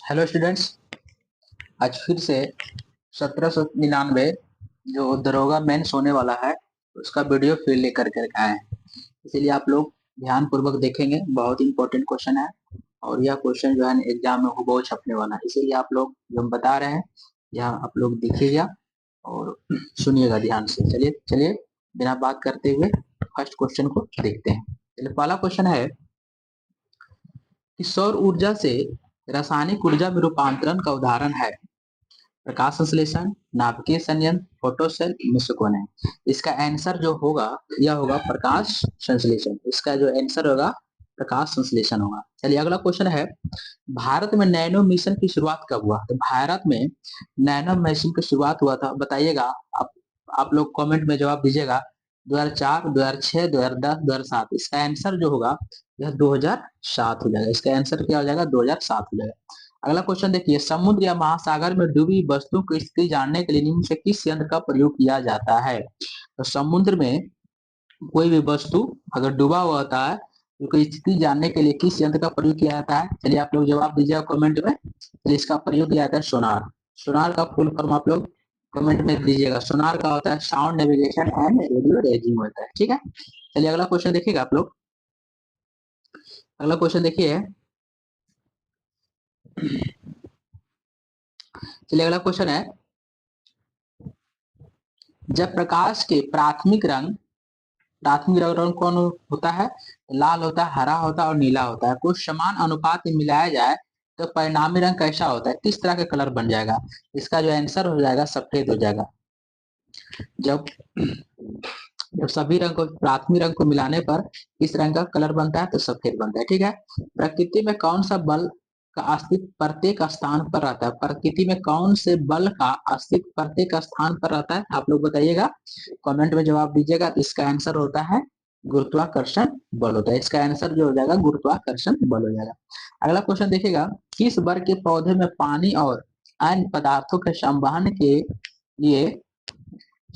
Hello students. आज फिर से 1799 जो दरोगा मेंस होने वाला है उसका वीडियो फिर लेकर के आए हैं। इसीलिए आप लोग ध्यान पूर्वक देखेंगे, बहुत इंपॉर्टेंट क्वेश्चन है और यह क्वेश्चन जो है एग्जाम में हुबहू छपने वाला है। इसीलिए आप लोग जो हम बता रहे हैं यहाँ आप लोग देखिएगा और सुनिएगा ध्यान से। चलिए चलिए बिना बात करते हुए फर्स्ट क्वेश्चन को देखते हैं। चलिए पहला क्वेश्चन है कि सौर ऊर्जा से रासायनिक ऊर्जा में रूपांतरण का उदाहरण है प्रकाश संश्लेषण, नाभिकीय संयंत्र, फोटो सेल, मिश्र कौन है। इसका आंसर जो होगा यह होगा प्रकाश संश्लेषण। इसका जो आंसर होगा प्रकाश संश्लेषण होगा। चलिए अगला क्वेश्चन है, भारत में नैनो मिशन की शुरुआत कब हुआ। तो भारत में नैनो मिशन की शुरुआत हुआ था, बताइएगा। आप लोग कमेंट में जवाब दीजिएगा। 2004, 2006, 2010, 2007। इसका आंसर जो होगा यह 2007 हो जाएगा। इसका आंसर क्या हो जाएगा? 2007 हो जाएगा। अगला क्वेश्चन देखिए, समुद्र या महासागर में डूबी वस्तु की स्थिति जानने के लिए निम्न से किस यंत्र का प्रयोग किया जाता है। तो समुद्र में कोई भी वस्तु अगर डूबा हुआ होता है तो उसकी स्थिति जानने के लिए किस यंत्र का प्रयोग किया जाता है। चलिए आप लोग जवाब दीजिएगा कमेंट में। चलिए इसका प्रयोग किया जाता है सोनार। सोनार का फुल फॉर्म आप लोग कमेंट में दीजिएगा। सोनार का होता है sound navigation and radio raising होता है। ठीक है, चलिए अगला क्वेश्चन देखिएगा आप लोग। अगला क्वेश्चन देखिए, चलिए अगला क्वेश्चन है, जब प्रकाश के प्राथमिक रंग कौन होता है। लाल होता है, हरा होता है और नीला होता है। कुछ समान अनुपात में मिलाया जाए तो परिणामी रंग कैसा होता है, किस तरह का कलर बन जाएगा। इसका जो आंसर हो जाएगा सफेद हो जाएगा। जब जब सभी रंग को प्राथमिक रंग को मिलाने पर किस रंग का कलर बनता है, तो सफेद बनता है। ठीक है, प्रकृति में कौन सा बल का अस्तित्व प्रत्येक स्थान पर रहता है। प्रकृति में कौन से बल का अस्तित्व प्रत्येक स्थान पर रहता है, आप लोग बताइएगा, कमेंट में जवाब दीजिएगा। इसका आंसर होता है गुरुत्वाकर्षण बल होता है। इसका आंसर जो हो जाएगा गुरुत्वाकर्षण बल हो जाएगा। अगला क्वेश्चन देखिएगा, किस वर्ग के पौधे में पानी और अन्य पदार्थों के संवहन के लिए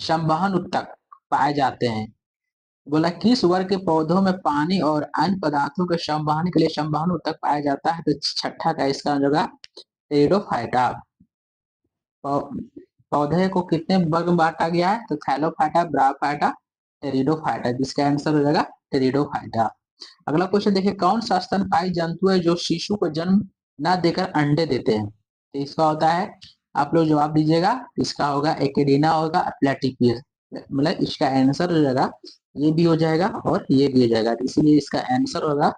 संवहन ऊतक पाए जाते हैं। बोला किस वर्ग के पौधों में पानी और अन्य पदार्थों के संवहन के लिए संवहन ऊतक पाया जाता है। तो छठा का इसका होगा टेरिडोफाइटा। पौधे को कितने वर्ग में बांटा गया है, तो थैलोफाइटा, ब्रायोफाइटा, टेरिडोफाइटा। जिसका आंसर हो जाएगा टेरिडोफाइटा। अगला क्वेश्चन देखिए, कौन सा स्तनपायी जंतु है जो शिशु को जन्म न देकर अंडे देते हैं। तो इसका होता है, आप लोग जवाब दीजिएगा। इसका होगा एकेडिना होगा प्लेटिपियस। मतलब इसका आंसर हो जाएगा ये भी हो जाएगा और ये भी हो जाएगा। इसीलिए इसका आंसर होगा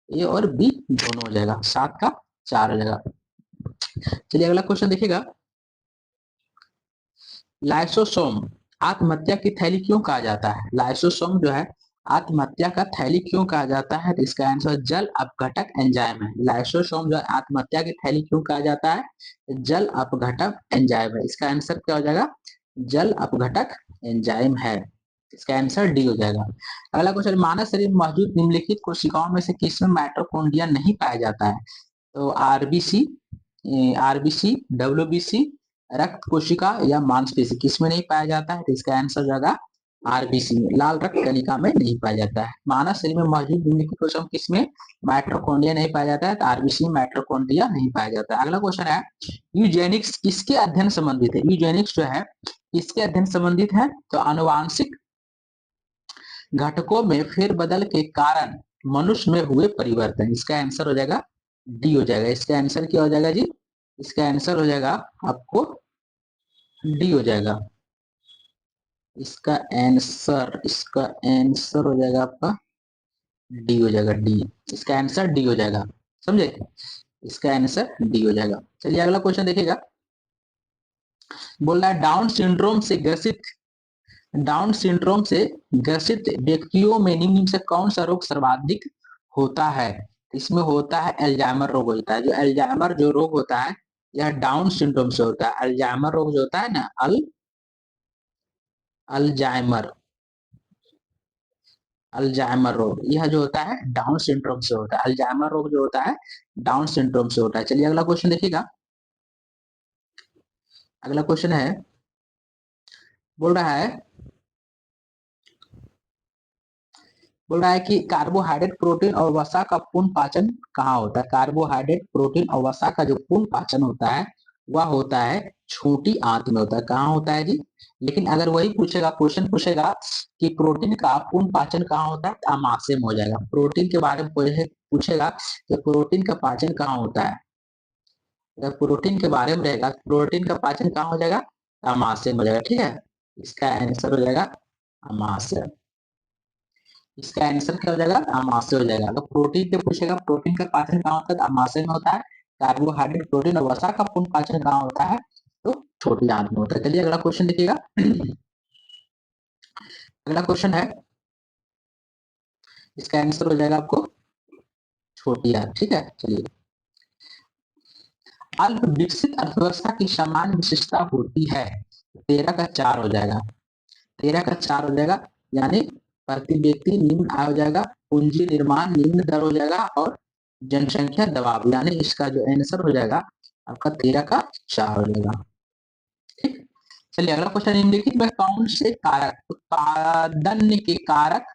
ए और बी दोनों हो जाएगा। 7 का 4 हो जाएगा। चलिए अगला क्वेश्चन देखिएगा, लाइसोसोम आत्महत्या की थैली क्यों कहा जाता है। लाइसोसोम जो है आत्महत्या का थैली क्यों कहा जाता है, तो इसका आंसर जल अपघटक एंजाइम है। लाइसोसोम जो है आत्महत्या की थैली क्यों कहा जाता है, जल अपघटक एंजाइम है। इसका आंसर क्या हो जाएगा, जल अपघटक एंजाइम है। इसका आंसर डी हो जाएगा। अगला क्वेश्चन, मानव शरीर में मौजूद निम्नलिखित कोशिकाओं में से किसमें माइटोकॉन्ड्रिया नहीं पाया जाता है। तो आरबीसी, डब्ल्यूबीसी, रक्त कोशिका या मांसपेशी, किसमें नहीं पाया जाता है। तो इसका आंसर होगा आरबीसी में, लाल रक्त कणिका में नहीं पाया जाता है। मानव शरीर में मौजूद निम्नलिखित कोशिकाओं किसमें माइटोकॉन्ड्रिया नहीं पाया जाता है, तो आरबीसी में माइटोकॉन्ड्रिया नहीं पाया जाता है। अगला क्वेश्चन है, यूजेनिक्स किसके अध्ययन संबंधित है। यूजेनिक्स जो है किसके अध्ययन संबंधित है, तो आनुवांशिक घटकों में फेरबदल के कारण मनुष्य में हुए परिवर्तन। इसका आंसर हो जाएगा डी हो जाएगा। इसका आंसर क्या हो जाएगा जी, इसका आंसर हो जाएगा आपको डी हो जाएगा। इसका आंसर हो जाएगा आपका डी हो जाएगा, डी। इसका आंसर डी हो जाएगा, समझे। इसका आंसर डी हो जाएगा। चलिए अगला क्वेश्चन देखिएगा, बोल रहा है डाउन सिंड्रोम से ग्रसित व्यक्तियों में निम्न से कौन सा रोग सर्वाधिक होता है। इसमें होता है अल्जाइमर रोग होता है। जो अल्जाइमर जो रोग होता है यह डाउन सिंड्रोम से होता है। अल्जाइमर रोग जो होता है ना, अल्जाइमर अल्जाइमर रोग यह जो होता है डाउन सिंड्रोम से होता है। अल्जाइमर रोग जो होता है डाउन सिंड्रोम से होता है। चलिए अगला क्वेश्चन देखिएगा। अगला क्वेश्चन है, बोल रहा है बोल रहा है कि कार्बोहाइड्रेट, प्रोटीन और वसा का पूर्ण पाचन कहाँ होता है। कार्बोहाइड्रेट, प्रोटीन और वसा का जो पूर्ण पाचन होता है वह होता है छोटी आंत में होता है। कहाँ होता है जी? लेकिन अगर वही पूछेगा, क्वेश्चन पूछेगा कि प्रोटीन का पूर्ण पाचन कहाँ होता है, आमाशय में हो जाएगा। प्रोटीन के बारे में पूछेगा कि प्रोटीन का पाचन कहाँ होता है, अगर प्रोटीन के बारे में रहेगा, प्रोटीन का पाचन कहाँ हो जाएगा, आमाशय में हो जाएगा। ठीक है, इसका आंसर हो जाएगा आमाशय। इसका आंसर क्या हो जाएगा, आमाशय हो जाएगा। अगर प्रोटीन के पूछेगा प्रोटीन का पाचन कहाँ होता है, आमाशय में होता है। कार्बोहाइड्रेट, प्रोटीन और वसा का पूर्ण पाचन कहाँ होता है, तो छोटी आंत में होता है। चलिए अगला क्वेश्चन देखिएगा। अगला क्वेश्चन है, इसका आंसर हो जाएगा आपको छोटी आंत। ठीक है, चलिए। अल्प विकसित अर्थव्यवस्था की सामान्य विशेषता होती है, 13 का 4 हो जाएगा, 13 का 4 हो जाएगा। यानी प्रति व्यक्ति निम्न आय हो जाएगा, पूंजी निर्माण निम्न दर हो जाएगा, और जनसंख्या दबाव, यानी इसका जो आंसर हो जाएगा आपका 13 का 4 हो जाएगा। ठीक, चलिए अगला क्वेश्चन निम्नलिखित में कौन से कारक उत्पादन के कारक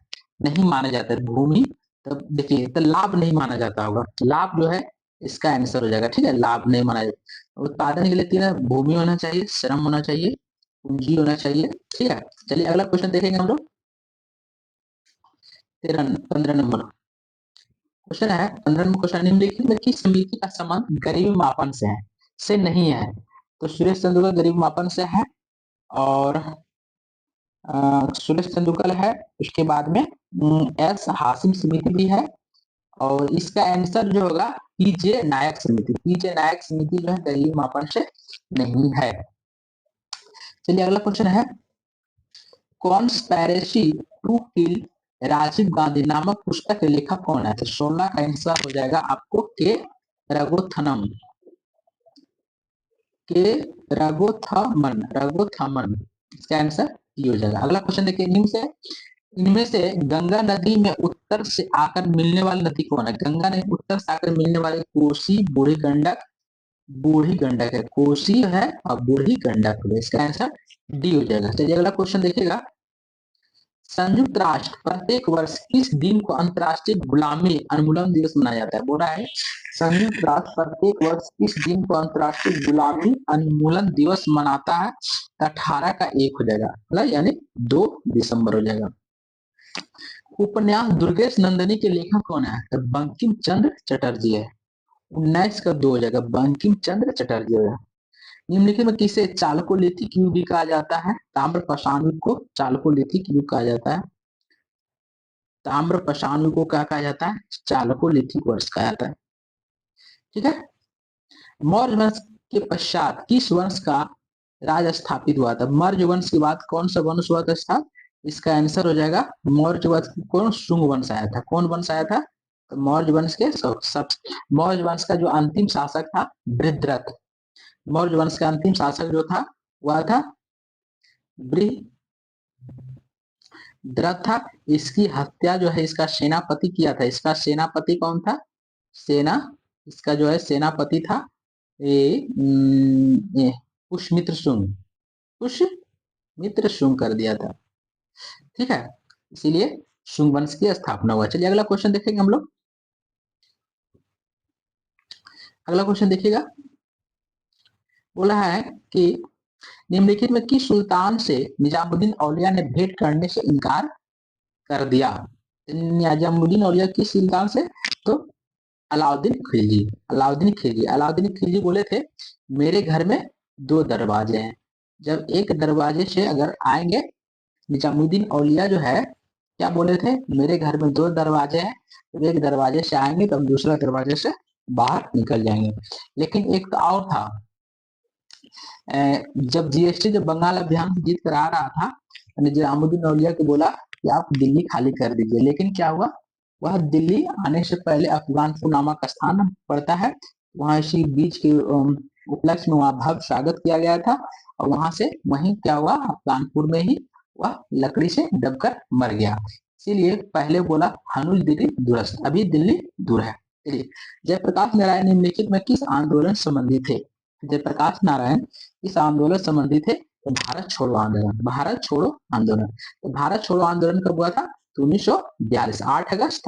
नहीं माने जाते, भूमि, तो देखिए तो लाभ नहीं माना जाता होगा, लाभ जो है इसका आंसर हो जाएगा। ठीक है, लाभ नहीं माना जाता। उत्पादन के लिए 3 भूमि होना चाहिए, श्रम होना चाहिए, पूंजी होना चाहिए। ठीक है, चलिए अगला क्वेश्चन देखेंगे हम लोग। 15 नंबर क्वेश्चन है। 15 नंबर क्वेश्चन, निम्नलिखित में किस समिति का संबंध गरीबी मापन से है, से नहीं है, तो सुरेश तेंदुलकर गरीबी मापन से है, और सुरेश तेंदुलकर है, उसके बाद में एस हासिम समिति भी है, और इसका आंसर जो होगा पीजे नायक समिति, पीजे नायक समिति जो है गरीबी मापन से नहीं है। चलिए अगला क्वेश्चन है, conspiracy to kill Rajiv Gandhi नामक पुस्तक के लेखक कौन है, तो 16 का आंसर हो जाएगा आपको के रघुथनम, के रघुथमन, इसका आंसर ये हो जाएगा। अगला क्वेश्चन देखिए, इनमें से गंगा नदी में उत्तर से आकर मिलने वाली नदी कौन है, गंगा नदी उत्तर से आकर मिलने वाली कोसी, बूढ़ी गंडक, बूढ़ी गंडक है, कोसी है और बूढ़ी गंडक है, इसका आंसर डी हो जाएगा। चलिए अगला क्वेश्चन देखिएगा, संयुक्त राष्ट्र प्रत्येक वर्ष किस दिन को अंतर्राष्ट्रीय गुलामी उन्मूलन दिवस मनाया जाता है, बोला है संयुक्त राष्ट्र प्रत्येक वर्ष किस दिन को अंतर्राष्ट्रीय गुलामी उन्मूलन दिवस मनाता है, 18 का 1 हो जाएगा, यानी 2 दिसंबर हो जाएगा। उपन्यास दुर्गेश नंदिनी के लेखक कौन है, तो बंकिम चंद्र चटर्जी है, 19 का 2 हो जाएगा, बंकिम चंद्र चटर्जी हो जाएगा। निम्नलिखित में किसे चालकोलिथिक युग भी कहा जाता है, ताम्र पाषाण युग को चालकोलिथिक युग कहा जाता है, ताम्र पाषाण युग को क्या कहा जाता है, चालकोलिथिक वर्ष कहा जाता है। ठीक है, मौर्य वंश के पश्चात किस वंश का राज स्थापित हुआ था, मौर्य वंश के बाद कौन सा वंश हुआ था स्थापित, इसका आंसर हो जाएगा मौर्य वंश, कौन, शुंग वंश आया था, कौन वंश आया था, तो मौर्य वंश के मौर्य वंश का जो अंतिम शासक था बृहद्रथ, मौर्य वंश का अंतिम शासक जो था वह था बृहद्रथ था। इसकी हत्या जो है इसका सेनापति किया था, इसका सेनापति कौन था, इसका जो है सेनापति था ये पुष्यमित्र शुंग, पुष्यमित्र शुंग कर दिया था। ठीक है, इसीलिए शुंग वंश की स्थापना हुआ। चलिए अगला क्वेश्चन देखेंगे हम लोग। अगला क्वेश्चन देखिएगा, बोला है कि निम्नलिखित में किस सुल्तान से निजामुद्दीन औलिया ने भेंट करने से इनकार कर दिया, निजामुद्दीन औलिया किस सुल्तान से, तो अलाउद्दीन खिलजी, अलाउद्दीन खिलजी, अलाउद्दीन खिलजी बोले थे मेरे घर में 2 दरवाजे हैं, जब एक दरवाजे से अगर आएंगे, निजामुद्दीन औलिया जो है क्या बोले थे, मेरे घर में 2 दरवाजे हैं, जब एक दरवाजे से आएंगे तो हम दूसरा दरवाजे से बाहर निकल जाएंगे। लेकिन एक तो और था, जब जीएसटी जब बंगाल अभियान जीत कर आ रहा था, निजामुद्दीन औलिया को बोला कि आप दिल्ली खाली कर दीजिए, लेकिन क्या हुआ, वह दिल्ली आने से पहले अफगानपुर नामक स्थान पड़ता है, वहां इसी बीच के उपलक्ष्य में वहां भव्य स्वागत किया गया था, और वहां से वहीं क्या हुआ, अफगानपुर में ही वह लकड़ी से दबकर मर गया। इसीलिए पहले बोला हनुल दिल्ली दूरस्थ, अभी दिल्ली दूर है। चलिए, जयप्रकाश नारायण निम्नलिखित में किस आंदोलन संबंधी थे, जयप्रकाश नारायण इस आंदोलन संबंधी थे, तो भारत छोड़ो आंदोलन, भारत छोड़ो आंदोलन, तो भारत छोड़ो आंदोलन कब हुआ था, तो 1942, 8 अगस्त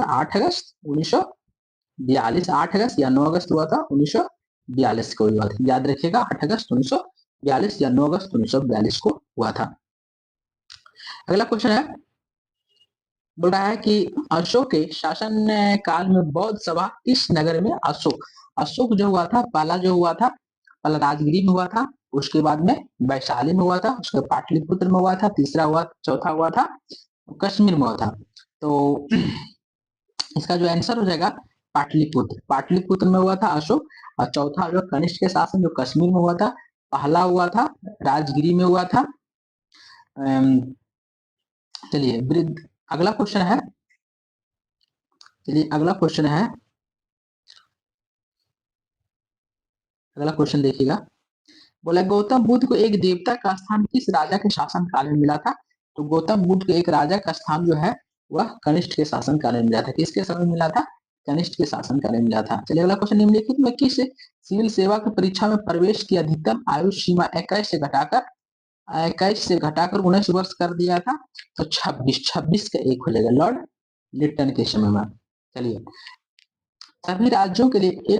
1942, 8 अगस्त या 9 अगस्त हुआ था 1942 को हुआ था। याद रखिएगा 8 अगस्त 1942 या 9 अगस्त 1942 को हुआ था। अगला क्वेश्चन है, बोल रहा है कि अशोक के शासन काल में बौद्ध सभा किस नगर में, अशोक अशोक जो हुआ था, पहला जो हुआ था, पहला राजगिरी में हुआ था, उसके बाद में वैशाली में हुआ था, उसके पाटलिपुत्र में हुआ था, तीसरा हुआ, चौथा हुआ था कश्मीर में हुआ था। तो इसका जो आंसर हो जाएगा पाटलिपुत्र, पाटलिपुत्र में हुआ था अशोक। और चौथा जो कनिष्क के शासन जो कश्मीर में हुआ था, पहला हुआ था राजगिरी में हुआ था। चलिए अगला क्वेश्चन है, चलिए अगला क्वेश्चन है, अगला क्वेश्चन देखिएगा। बोला गौतम बुद्ध को एक देवता का स्थान किस राजा के शासन काल में मिला था? तो गौतम बुद्ध को एक राजा का स्थान जो है वह कनिष्क के शासन काल में मिला था। किसके समय मिला था? कनिष्क के शासन काल में मिला था। चलिए अगला क्वेश्चन, निम्नलिखित में किस सिविल सेवा की परीक्षा में प्रवेश की अधिकतम आयु सीमा 21 से घटाकर 19 वर्ष कर दिया था? तो 26 का एक हो जाएगा लॉर्ड लिटन के समय में। चलिए सभी राज्यों के लिए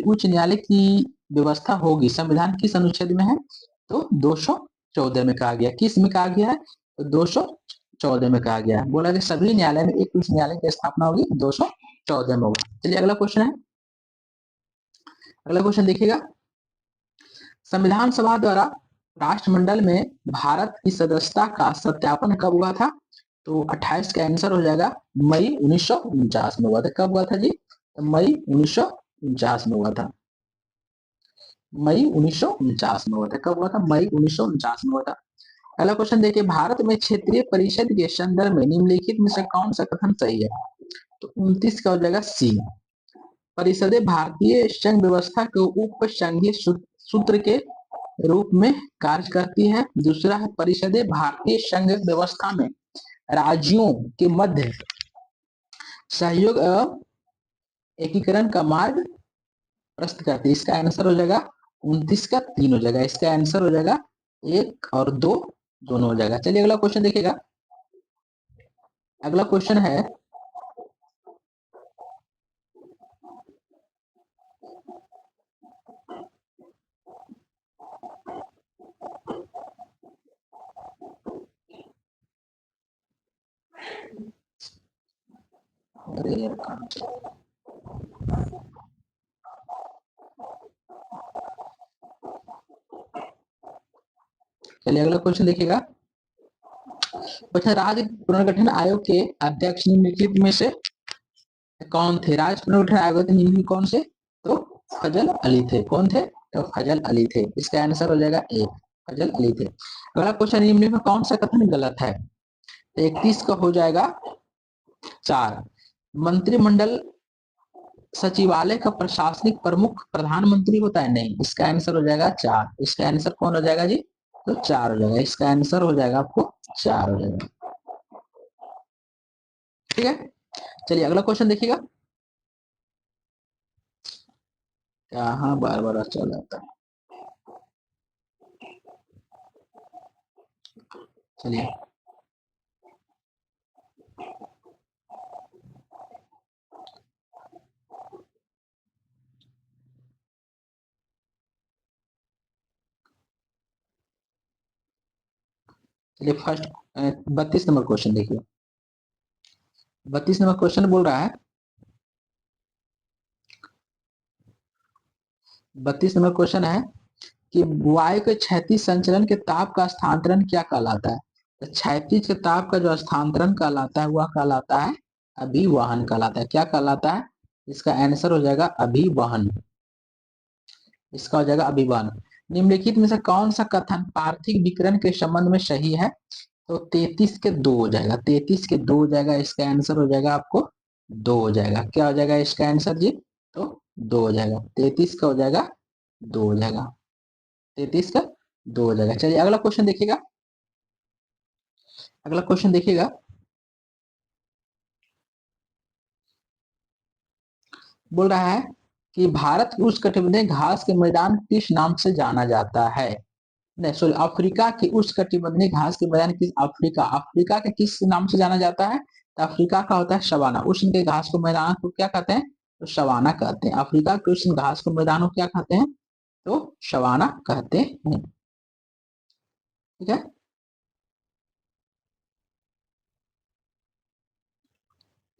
उच्च न्यायालय की व्यवस्था होगी, संविधान किस अनुच्छेद में है? तो 214 में कहा गया। किस में कहा गया है? तो 214 में कहा गया है। बोला कि सभी न्यायालय में एक उच्च न्यायालय की स्थापना होगी, 214 में होगा। चलिए अगला क्वेश्चन है, अगला क्वेश्चन देखिएगा। संविधान सभा द्वारा राष्ट्रमंडल में भारत की सदस्यता का सत्यापन कब हुआ था? तो 28 का आंसर हो जाएगा मई 1949 में हुआ था। कब हुआ था जी? तो मई 1949 में हुआ था। मई 1949 में हुआ था। कब हुआ था? मई 1949 में हुआ था। अगला क्वेश्चन देखिए, भारत में क्षेत्रीय परिषद के संदर्भ में निम्नलिखित में से कौन सा कथन सही है? तो 29 का हो जाएगा सी। परिषदें भारतीय संघ व्यवस्था के उप संघीय सूत्र के रूप में कार्य करती है। दूसरा है, परिषदें भारतीय संघ व्यवस्था में राज्यों के मध्य सहयोग एवं एकीकरण का मार्ग प्रस्तुत करती है। इसका आंसर हो जाएगा 29 का 3 हो जाएगा। इसका आंसर हो जाएगा 1 और 2 दोनों हो जाएगा। चलिए अगला क्वेश्चन देखिएगा। अगला क्वेश्चन है, चलिए अगला क्वेश्चन देखिएगा। राज्य पुनर्गठन आयोग के अध्यक्ष निम्नलिखित में से कौन थे? राज्य पुनर्गठन आयोग के निम्नलिखित कौन से? तो फजल अली थे। कौन थे? तो फजल अली थे। इसका आंसर हो जाएगा ए, फजल अली थे। अगला क्वेश्चन, निम्नलिखित में कौन सा कथन गलत है? 31 का हो जाएगा 4। मंत्रिमंडल सचिवालय का प्रशासनिक प्रमुख प्रधानमंत्री होता है? नहीं, इसका आंसर हो जाएगा 4। इसका आंसर कौन हो जाएगा जी? तो 4 हो जाएगा। इसका आंसर हो जाएगा आपको 4 हो जाएगा। ठीक है, चलिए अगला क्वेश्चन देखिएगा। यहाँ बार बार चल जाता है। चलिए चलिए फर्स्ट 32 नंबर क्वेश्चन देखिए। 32 नंबर क्वेश्चन बोल रहा है, 32 नंबर क्वेश्चन है कि वायु के क्षैतिज संचलन के ताप का स्थानांतरण क्या कहलाता है? तो क्षैतिज के ताप का जो स्थानांतरण कहलाता है वह कहलाता है अभिवहन कहलाता है। क्या कहलाता है? इसका आंसर हो जाएगा अभिवहन। इसका हो जाएगा अभिवहन। निम्नलिखित में से कौन सा कथन पार्थिव विकिरण के संबंध में सही है? तो 33 के 2 हो जाएगा। 33 के 2 हो जाएगा। इसका आंसर हो जाएगा आपको 2 हो जाएगा। क्या हो जाएगा इसका आंसर जी? तो 2 हो जाएगा। 33 का हो जाएगा 2 हो जाएगा। 33 का 2 हो जाएगा। चलिए अगला क्वेश्चन देखिएगा। अगला क्वेश्चन देखिएगा, बोल रहा है कि भारत के उष्णकटिबंधीय घास के मैदान किस नाम से जाना जाता है? नहीं सॉरी, अफ्रीका की उष्णकटिबंधीय घास के मैदान किस, अफ्रीका, अफ्रीका के किस नाम से जाना जाता है? तो अफ्रीका का होता है सवाना। उष्ण के घास को मैदान को क्या कहते हैं? तो सवाना कहते हैं। अफ्रीका के उष्ण घास को मैदान को क्या कहते हैं? तो सवाना कहते हैं। ठीक है,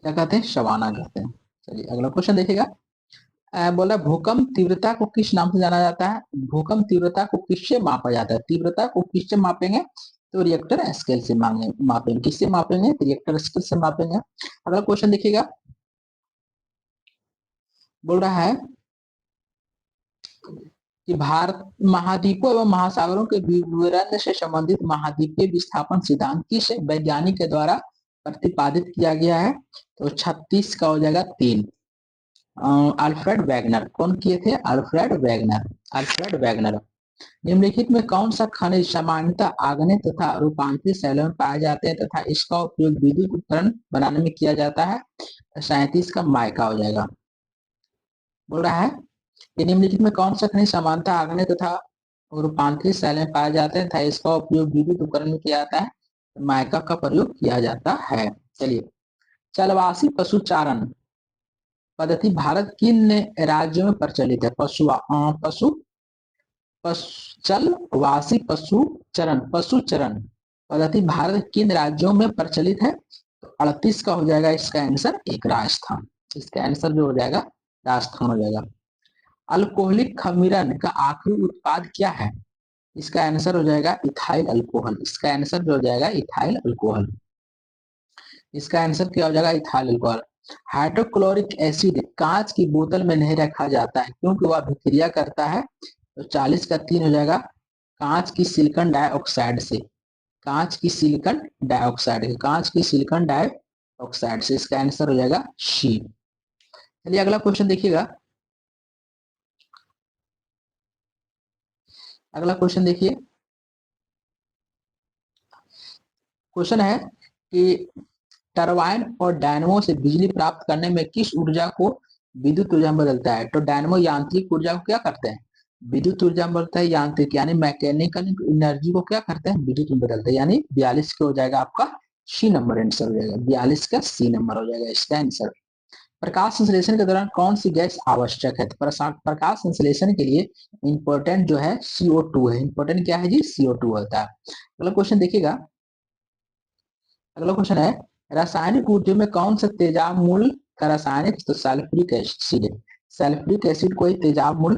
क्या कहते हैं? सवाना कहते हैं। चलिए अगला क्वेश्चन देखिएगा। बोला भूकंप तीव्रता को किस नाम से जाना जाता है? भूकंप तीव्रता को किससे मापा जाता है? तीव्रता को किससे मापेंगे? तो रिएक्टर स्केल से मापेंगे। किससे मापेंगे? रिएक्टर स्केल से मापेंगे। अगला क्वेश्चन देखिएगा। बोल रहा है कि भारत महाद्वीपों एवं महासागरों के विवरण से संबंधित महाद्वीपीय विस्थापन सिद्धांत किस वैज्ञानिक के द्वारा प्रतिपादित किया गया है? तो 36 का हो जाएगा 3। Alfred Wegener. कौन किए थे? Alfred Wegener. Alfred Wegener. निम्नलिखित में कौन सा खनिज सामान्यतः आग्नेय तथा रूपांतरित शैलों में पाए जाते हैं तथा इसका उपयोग विद्युत उपकरण बनाने में किया जाता है? 37 का माइका हो जाएगा। बोल रहा है कि निम्नलिखित में कौन सा खनिज सामान्यतः आग्नेय तथा रूपांतरित शैलों में पाए जाते हैं तथा इसका उपयोग विद्युत उपकरण में किया जाता है? माइका का प्रयोग किया जाता है। चलिए, चलवासी पशुचारण पद्धति भारत किन राज्यों में प्रचलित है? चलवासी पशुचरण पद्धति भारत किन राज्यों में प्रचलित है? तो 38 का हो जाएगा इसका आंसर, एक राजस्थान। इसका आंसर जो हो जाएगा राजस्थान हो जाएगा। अल्कोहलिक खमीरन का आखिरी उत्पाद क्या है? इसका आंसर हो जाएगा इथाइल अल्कोहल। इसका आंसर जो हो जाएगा इथाइल अल्कोहल। इसका आंसर क्या हो जाएगा? Ethyl alcohol. हाइड्रोक्लोरिक एसिड कांच की बोतल में नहीं रखा जाता है क्योंकि वह अभिक्रिया करता है। तो 40 का 3 हो जाएगा कांच की सिलिकॉन डाइऑक्साइड से। कांच की सिलिकॉन डाइऑक्साइड, कांच की सिलिकॉन डाइऑक्साइड से। इसका आंसर हो जाएगा सी। चलिए अगला क्वेश्चन देखिएगा। अगला क्वेश्चन देखिए। क्वेश्चन है कि टरबाइन और डायनमो से बिजली प्राप्त करने में किस ऊर्जा को विद्युत ऊर्जा में बदलता है? तो डायनमो यांत्रिक ऊर्जा को क्या करते हैं? विद्युत ऊर्जा में बदलता है। यांत्रिक यानी मैकेनिकल एनर्जी को क्या करते हैं? विद्युत में बदलते हैं। यानी 42 का हो जाएगा आपका सी नंबर आंसर हो जाएगा। 42 का सी नंबर हो जाएगा इसका आंसर। प्रकाश संश्लेषण के दौरान कौन सी गैस आवश्यक है? तो प्रकाश संश्लेषण के लिए इंपॉर्टेंट जो है CO2 है। इंपॉर्टेंट क्या है जी? CO2 होता है। अगला क्वेश्चन देखिएगा। अगला क्वेश्चन है रासायनिक ऊर्जा में कौन सा तेजाब मूल का रासायनिक? तो सल्फ्यूरिक एसिड। सल्फ्यूरिक एसिड कोई तेजाब मूल